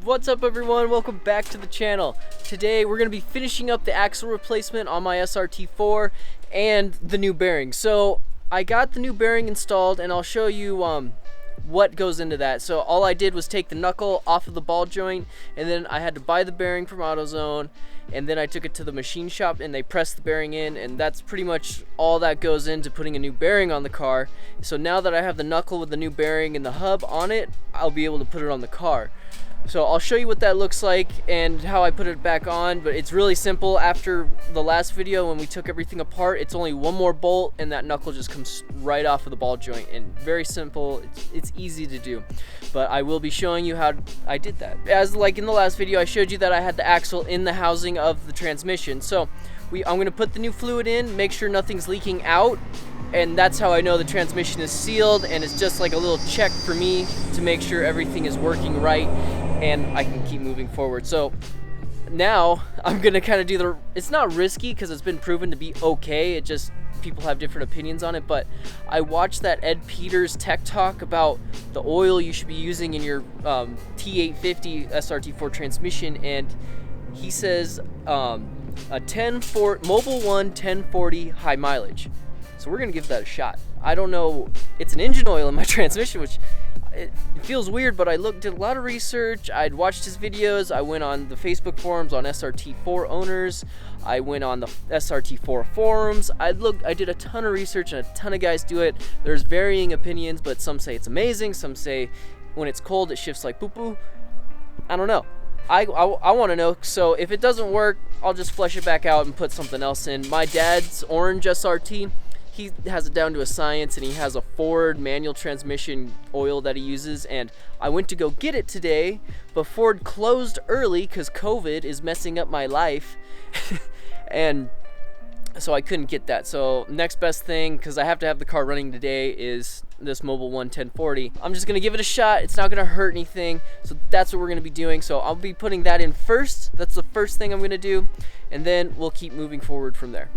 What's up everyone, welcome back to the channel. Today we're going to be finishing up the axle replacement on my SRT4 and the new bearing. So I got the new bearing installed and I'll show you what goes into that. So all I did was take the knuckle off of the ball joint, and then I had to buy the bearing from AutoZone, and then I took it to the machine shop and they pressed the bearing in, and that's pretty much all that goes into putting a new bearing on the car. So now that I have the knuckle with the new bearing and the hub on it, I'll be able to put it on the car. So I'll show you what that looks like and how I put it back on, but it's really simple. After the last video when we took everything apart, it's only one more bolt and that knuckle just comes right off of the ball joint, and very simple. It's easy to do, but I will be showing you how I did that. As like in the last video, I showed you that I had the axle in the housing of the transmission. So I'm gonna put the new fluid in, make sure nothing's leaking out, and that's how I know the transmission is sealed, and it's just like a little check for me to make sure everything is working right and I can keep moving forward. So now I'm gonna kind of do it's not risky because it's been proven to be okay, it just people have different opinions on it, but I watched that Ed Peters tech talk about the oil you should be using in your T850 SRT4 transmission, and he says a Mobil 1 1040 high mileage. So we're gonna give that a shot. I don't know, it's an engine oil in my transmission, which it feels weird, but I did a lot of research. I'd watched his videos. I went on the Facebook forums on SRT4 owners. I went on the SRT4 forums. I did a ton of research, and a ton of guys do it. There's varying opinions, but some say it's amazing. Some say when it's cold, it shifts like poo-poo. I don't know. I want to know. So if it doesn't work, I'll just flush it back out and put something else in. My dad's orange SRT, he has it down to a science, and he has a Ford manual transmission oil that he uses, and I went to go get it today, but Ford closed early because COVID is messing up my life, and so I couldn't get that. So next best thing, because I have to have the car running today, is this Mobil 1 1040. I'm just gonna give it a shot. It's not gonna hurt anything, so that's what we're gonna be doing. So I'll be putting that in first. That's the first thing I'm gonna do, and then we'll keep moving forward from there.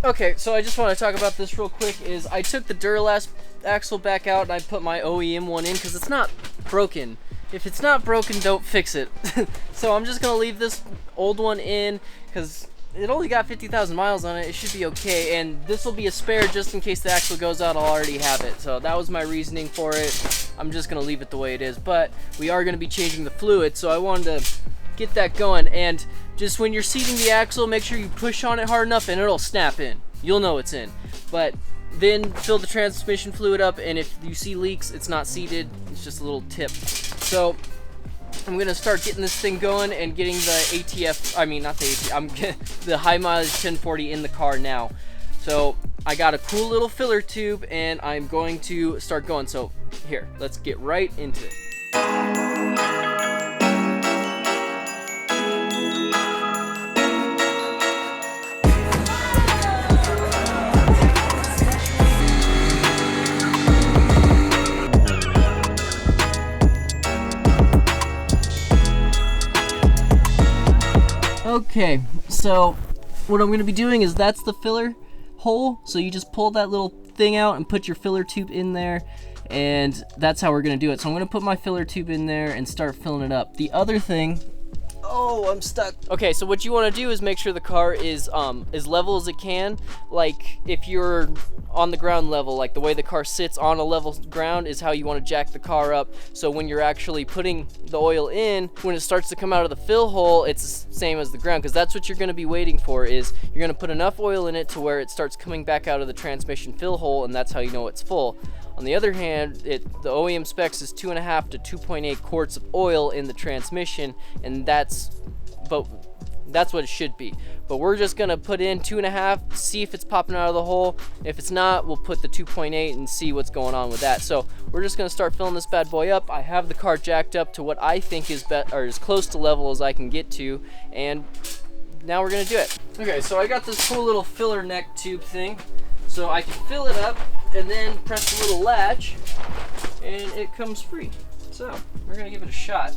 Okay, so I just want to talk about this real quick. I took the Duralast axle back out and I put my OEM one in because it's not broken. If it's not broken, don't fix it. So I'm just gonna leave this old one in because it only got 50,000 miles on it. It should be okay, and this will be a spare just in case the axle goes out. I'll already have it. So that was my reasoning for it. I'm just gonna leave it the way it is, but we are gonna be changing the fluid, so I wanted to get that going. And just when you're seating the axle, make sure you push on it hard enough and it'll snap in. You'll know it's in. But then fill the transmission fluid up, and if you see leaks, it's not seated, it's just a little tip. So I'm gonna start getting this thing going and getting the the high mileage 1040 in the car now. So I got a cool little filler tube and I'm going to start going. So here, let's get right into it. Okay, so what I'm going to be doing is that's the filler hole, so you just pull that little thing out and put your filler tube in there, and that's how we're going to do it. So I'm going to put my filler tube in there and start filling it up. The other thing, oh, I'm stuck. Okay, so what you want to do is make sure the car is as level as it can. Like if you're on the ground level, like the way the car sits on a level ground is how you want to jack the car up. So when you're actually putting the oil in, when it starts to come out of the fill hole, it's the same as the ground, because that's what you're going to be waiting for. Is you're going to put enough oil in it to where it starts coming back out of the transmission fill hole, and that's how you know it's full. On the other hand, the OEM specs is 2.5 to 2.8 quarts of oil in the transmission, and that's what it should be. But we're just gonna put in 2.5, see if it's popping out of the hole. If it's not, we'll put the 2.8 and see what's going on with that. So we're just gonna start filling this bad boy up. I have the car jacked up to what I think is as close to level as I can get to, and now we're gonna do it. Okay, so I got this cool little filler neck tube thing, so I can fill it up and then press the little latch, and it comes free. So we're gonna give it a shot.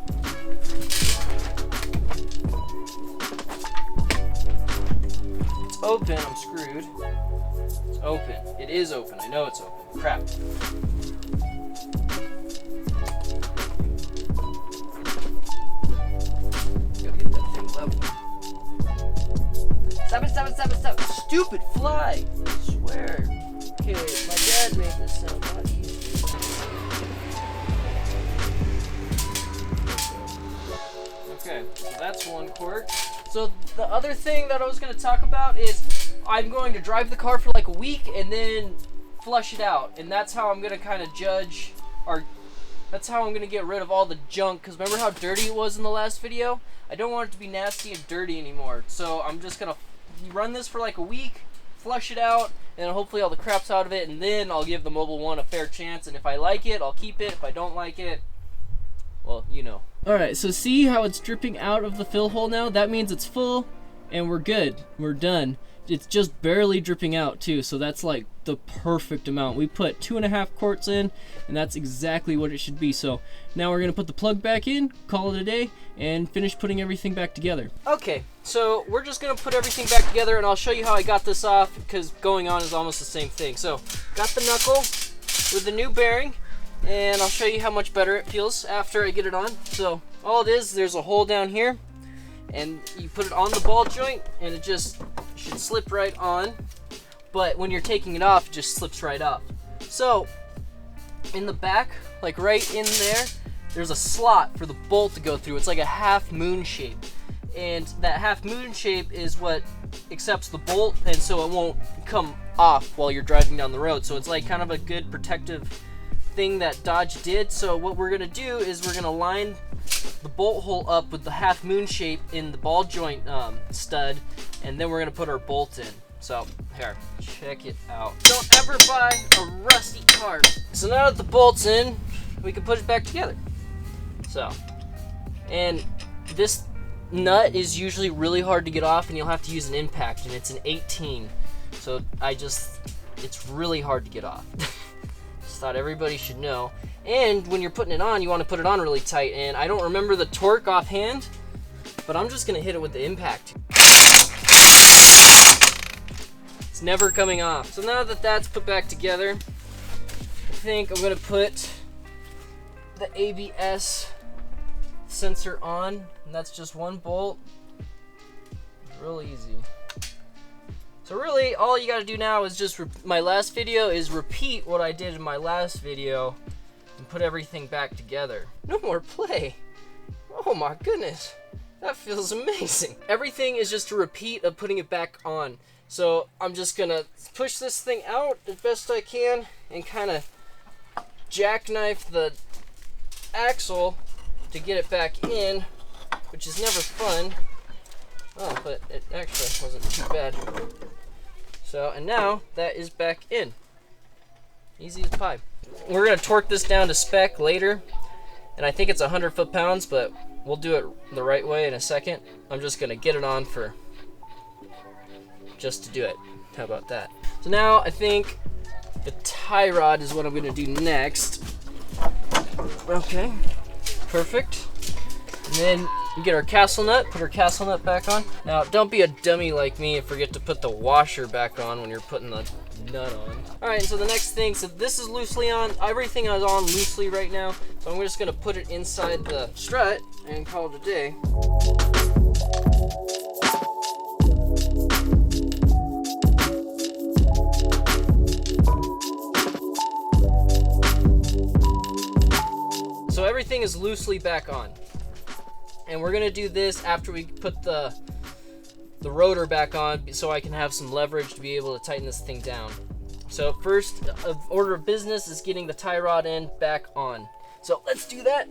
Open, I'm screwed. It's open. It is open. I know it's open. Crap. stupid fly. I swear. Okay, my dad made this sound a lot easier. Okay, so that's one quirk. So the other thing that I was going to talk about is I'm going to drive the car for like a week and then flush it out. And that's how I'm going to kind of judge, or that's how I'm going to get rid of all the junk. Because remember how dirty it was in the last video? I don't want it to be nasty and dirty anymore. So I'm just going to run this for like a week, flush it out, and then hopefully all the crap's out of it. And then I'll give the Mobile One a fair chance. And if I like it, I'll keep it. If I don't like it, well, you know. Alright, so see how it's dripping out of the fill hole now? That means it's full, and we're good. We're done. It's just barely dripping out, too, so that's like the perfect amount. We put 2.5 quarts in, and that's exactly what it should be. So now we're going to put the plug back in, call it a day, and finish putting everything back together. Okay, so we're just going to put everything back together, and I'll show you how I got this off, because going on is almost the same thing. So, got the knuckle with the new bearing. And I'll show you how much better it feels after I get it on. So all it is, there's a hole down here, and you put it on the ball joint, and it just should slip right on. But when you're taking it off, it just slips right off. So in the back, like right in there, there's a slot for the bolt to go through. It's like a half moon shape. And that half moon shape is what accepts the bolt, and so it won't come off while you're driving down the road. So it's like kind of a good protective thing that Dodge did. So what we're gonna do is we're gonna line the bolt hole up with the half moon shape in the ball joint stud, and then we're gonna put our bolt in. So here, check it out. Don't ever buy a rusty car. So now that the bolt's in, we can put it back together. So, and this nut is usually really hard to get off, and you'll have to use an impact, and it's an 18. So it's really hard to get off. Thought everybody should know. And when you're putting it on, you want to put it on really tight, and I don't remember the torque offhand, but I'm just gonna hit it with the impact. It's never coming off. So now that that's put back together, I think I'm gonna put the ABS sensor on, and that's just one bolt. Real easy. So really, all you gotta do now is just, my last video is repeat what I did in my last video and put everything back together. No more play. Oh my goodness, that feels amazing. Everything is just a repeat of putting it back on. So I'm just gonna push this thing out as best I can and kind of jackknife the axle to get it back in, which is never fun. Oh, but it actually wasn't too bad. So, and now that is back in. Easy as pie. We're gonna torque this down to spec later, and I think it's 100 foot-pounds, but we'll do it the right way in a second. I'm just gonna get it on for just to do it. How about that? So now I think the tie rod is what I'm gonna do next. Okay, perfect. And then we get our castle nut, put our castle nut back on. Now, don't be a dummy like me and forget to put the washer back on when you're putting the nut on. All right, so the next thing, so this is loosely on. Everything is on loosely right now. So I'm just gonna put it inside the strut and call it a day. So everything is loosely back on. And we're gonna do this after we put the rotor back on, so I can have some leverage to be able to tighten this thing down. So first order of business is getting the tie rod end back on. So let's do that.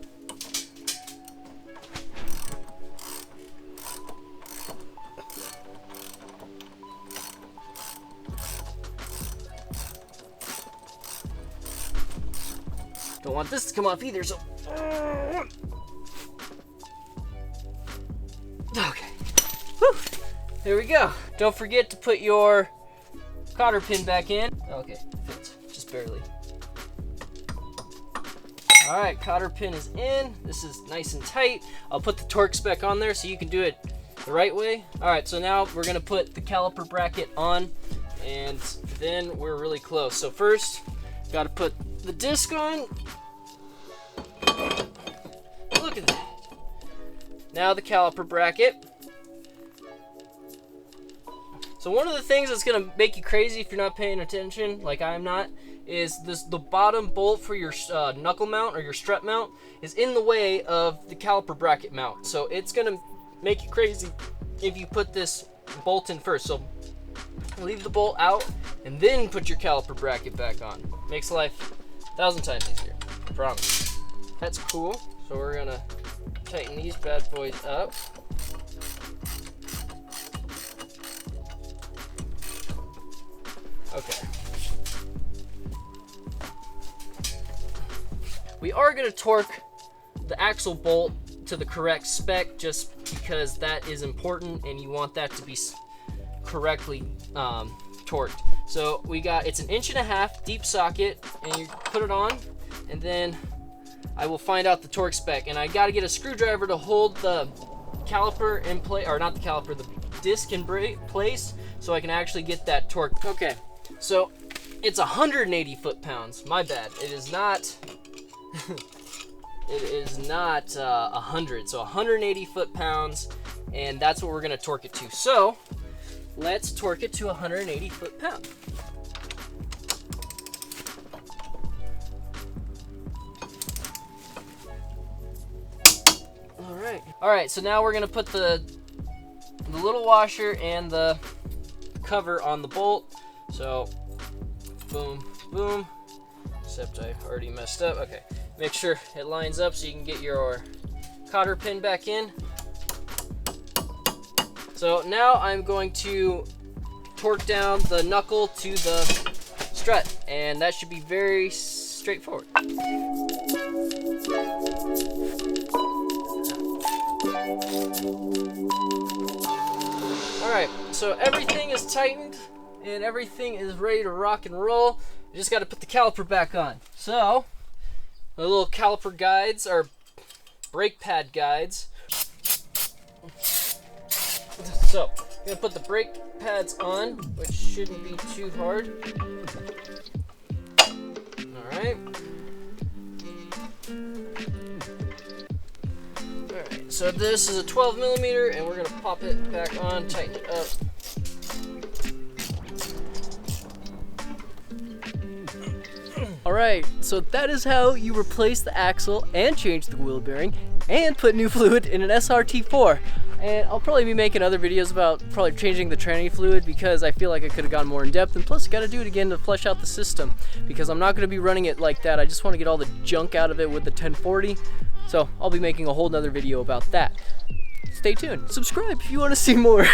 Don't want this to come off either, so. Okay. Whew. There we go. Don't forget to put your cotter pin back in. Okay, fits, just barely. All right, cotter pin is in. This is nice and tight. I'll put the torque spec on there so you can do it the right way. All right, so now we're gonna put the caliper bracket on, and then we're really close. So first, gotta put the disc on. Look at that. Now the caliper bracket. So one of the things that's gonna make you crazy if you're not paying attention, like I'm not, is the bottom bolt for your knuckle mount or your strut mount is in the way of the caliper bracket mount. So it's gonna make you crazy if you put this bolt in first. So leave the bolt out and then put your caliper bracket back on. Makes life 1,000 times easier, I promise. That's cool. So we're gonna tighten these bad boys up. Okay. We are going to torque the axle bolt to the correct spec just because that is important and you want that to be correctly torqued. So we got, it's 1.5 inch deep socket, and you put it on, and then I will find out the torque spec. And I got to get a screwdriver to hold the caliper in place, or not the caliper, the disc in place, so I can actually get that torque. Okay. So it's 180 foot-pounds. My bad. It is not. It is not 100. So 180 foot-pounds, and that's what we're gonna torque it to. So let's torque it to 180 foot-pounds. All right. All right. So now we're gonna put the little washer and the cover on the bolt. So, boom, boom, except I already messed up. Okay, make sure it lines up so you can get your cotter pin back in. So now I'm going to torque down the knuckle to the strut, and that should be very straightforward. All right, so everything is tightened and everything is ready to rock and roll. You just got to put the caliper back on. So the little caliper guides are brake pad guides. So I'm gonna put the brake pads on, which shouldn't be too hard. All right. All right. So this is a 12 millimeter, and we're gonna pop it back on, tighten it up. Alright, so that is how you replace the axle and change the wheel bearing and put new fluid in an SRT4. And I'll probably be making other videos about probably changing the tranny fluid because I feel like I could have gone more in depth, and plus I got to do it again to flesh out the system because I'm not going to be running it like that. I just want to get all the junk out of it with the 1040, so I'll be making a whole nother video about that. Stay tuned. Subscribe if you want to see more.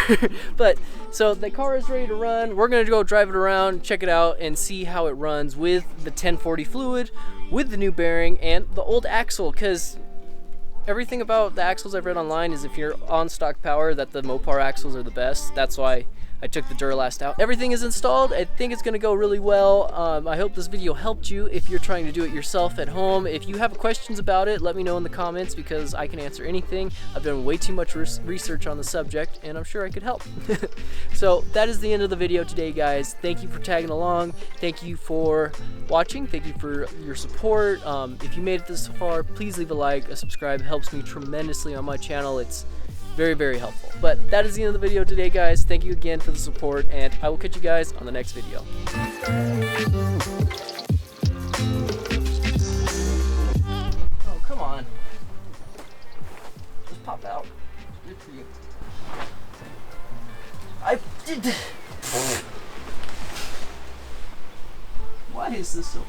But so the car is ready to run. We're gonna go drive it around, check it out, and see how it runs with the 1040 fluid, with the new bearing, and the old axle. Because everything about the axles I've read online is if you're on stock power, that the Mopar axles are the best. That's why I took the Duralast out. Everything is installed. I think it's gonna go really well. I hope this video helped you if you're trying to do it yourself at home. If you have questions about it, let me know in the comments because I can answer anything. I've done way too much research on the subject, and I'm sure I could help. So that is the end of the video today, guys. Thank you for tagging along. Thank you for watching. Thank you for your support. If you made it this far, please leave a like, a subscribe. It helps me tremendously on my channel. It's very, very helpful. But that is the end of the video today, guys. Thank you again for the support, and I will catch you guys on the next video. Oh, come on. Just pop out. Good for you. I did. Why is this so